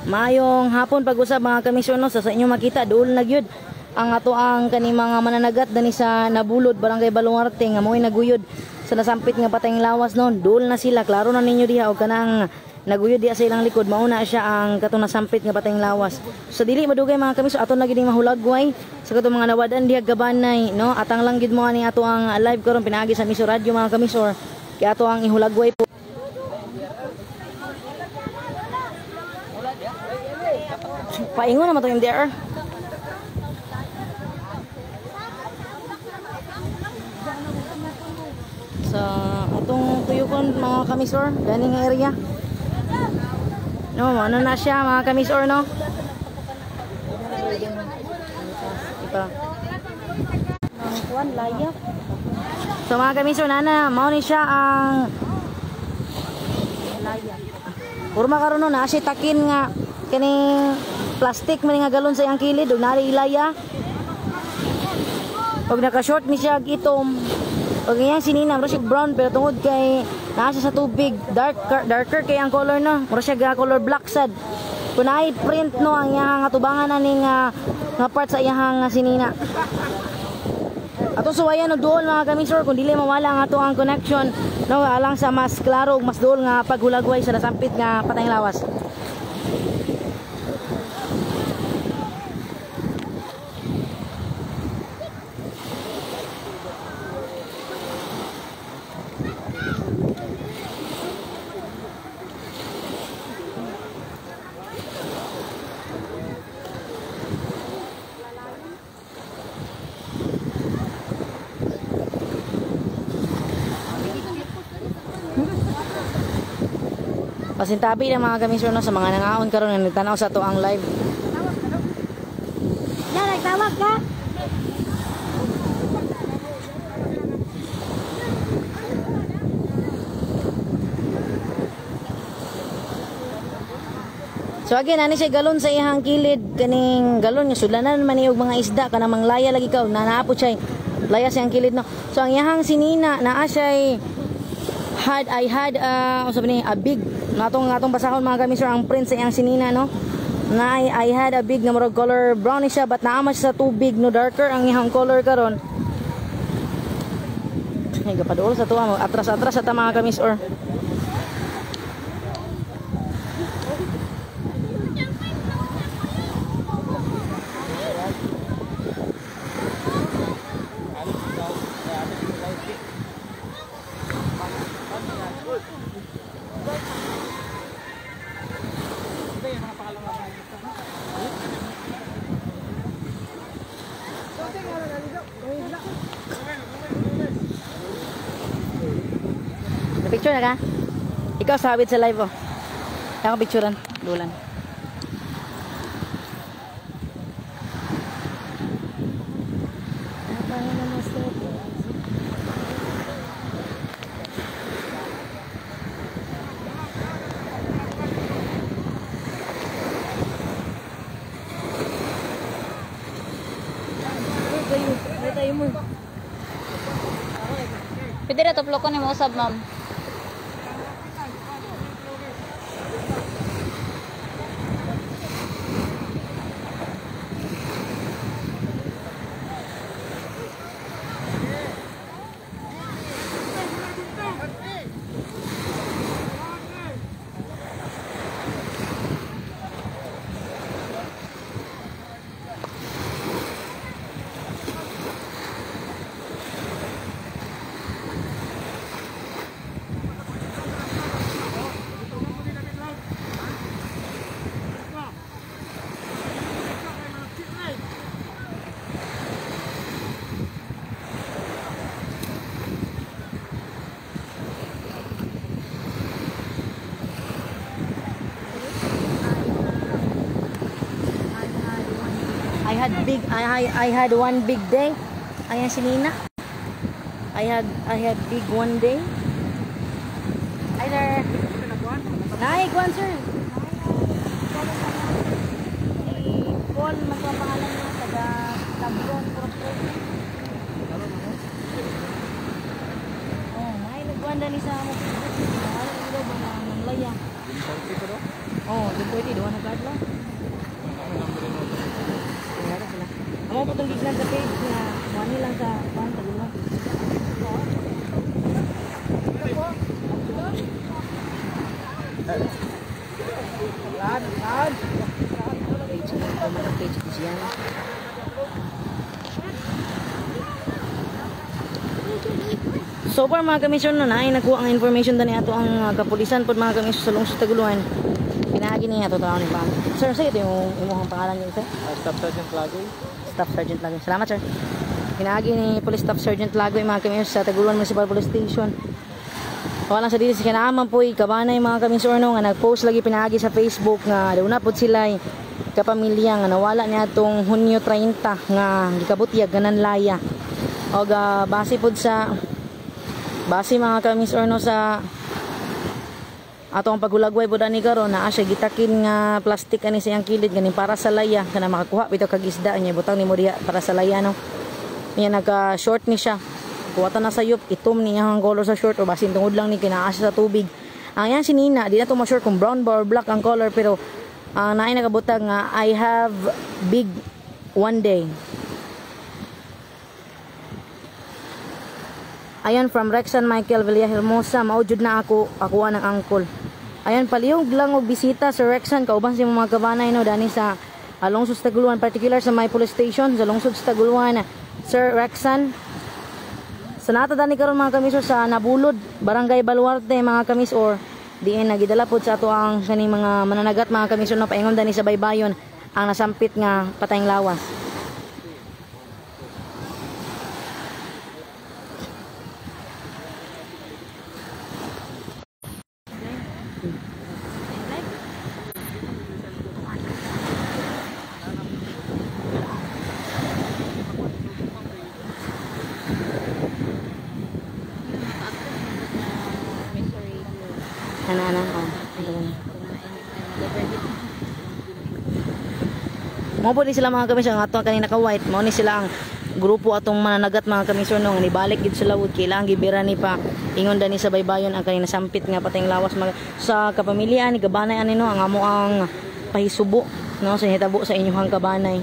Maayong hapon pag-usab mga kamisyon no, sa inyo makita duol na gyud ang ato ang kani mga mananagat dani sa Nabulod barangay Baluarte nga mo'y naguyod sa nasampit nga patayng lawas noon. Duol na sila, klaro na ninyo diha og kanang naguyod diha sa ilang likod, mauna siya ang katong nasampit nga patayng lawas. Sa dili madugay mga kamisyon aton na gid mahulagway sa katong mga nawadan diha gabanay no. Atang lang gid mo ani ato ang live karon pinaagi sa Miso Radio mga kamisyon. Kaya ato ang ihulagway po. Paingon naman ito yung there. Sa atong tuyukon mga kamisor, ganing area. No, ano na siya mga kamisor no? Ipa. Ang kuan layak. So mga kamisor nana, mao ni siya ang layak. Purma karon no na siya takin nga kaning plastic man nga galon sa iyang kilid ug nari ilaya. Pag naka-short ni siya gitom. Pag iyang sinina mura siya brown pero tungod kay naa siya sa tubig darker kay ang color no. Mura siya color black sad. Kun ay print no ang iyang atubangan ani nga part sa iyang sinina. Ato suwayan og duol mga kamisor kun dili mawala ang ato ang connection no alang sa mas klaro ug mas duol nga paghulagway sa nasampit nga patayng lawas. Pasintabi ng mga kamisyon no, sa mga nangaon karon nga nagtanaw sa to ang live. Ya, nagtawag ka. So again, ani siya galon sa iyang kilid, kaning galon nga sudlanan man og mga isda kanang manglaya lagi ka nanaapot siya. Laya sa iyang kilid no. So ang iyang sinina naa siya had a big natong basahon mga kamisor ang print sa iyang sinina no. Na I had a big na murag color brownish siya but naama siya sa tubig no, darker ang iyang color karon. Ay gapaduol sa tuwa atras-atras sa mga kamisor. Picture na ka? Ikaw sabit sa live oh. Ako picturean, dulan. Pwede na tuplo ko ni mo usab, ma'am. I had one big day. Ayan si Nina. I had big one day. Either Nay, kwan sir. Paul, magpapangalan niya taga Tabron, Purok. Oh, may nagwanda ni sa mo. Ano ba na manlaya? Oh, di pwede doon na kadlaw. Wala sila. Amo po tong giglan sa page nga money lang sa pan tagulan. Page diyan. So far mga kamisyon na ay nakuha ang information dani ato ang kapulisan pod mga kamisyon sa lungsod Taguluan. Pinagi niya ato taon ni Pam. Sir, say ito yung imong pangalan niyo sir? Staff Sergeant Lagoy. Staff Sergeant Lagoy. Salamat sir. Pinagi ni Police Staff Sergeant Lagoy mga kamisyon sa Taguluan Municipal Police Station. Wala sa dito si kinaaman po kabanay mga kamisyon no, nga nagpost lagi pinagi sa Facebook nga daw na pod sila kapamilya nga nawala niya atong Hunyo 30 nga gikabutyag ganan laya. Og base pod sa mga kamis or no sa atong paghulagway pod ani karon naa siya gitakin nga plastic ani sa iyang kilid ganin para sa laya kana makakuha bitaw kag isda niya butang nimo diha para sa laya no. Niya naka short ni siya. Kuwata na sayop itom niya ang color sa short o basin tungod lang ni kinaas sa tubig. Ang yan sinina di na to ma-short kung brown or black ang color pero naay nakabutang nga I have big one day. Ayan from Rexan Michael Villahermosa, maujud na ako ng angkol. Ayan palihog lang og bisita sa Rexan kauban sa mga kabanay no dani sa lungsod sa Taguluan, particular sa my police station sa lungsod sa Taguluan. Sir Rexan, sa nata dani karon mga kamisor sa Nabulod, Barangay Baluarte mga kamis or diin nagidala pod sa ato ang kaning mga mananagat mga kamisor na paingon dani sa baybayon ang nasampit nga patayng lawas. Ana mo po ni sila mga kamisyon ang ato kanina ka white mo ni sila ang grupo atong mananagat mga kamisyon nung nibalik gid sa lawod kailangan gibira ni pa ingon dani sa baybayon ang kanina sampit nga patayng lawas sa kapamilya ni gabanay ani no ang amo ang pahisubo no sa hitabo sa inyong kabanay.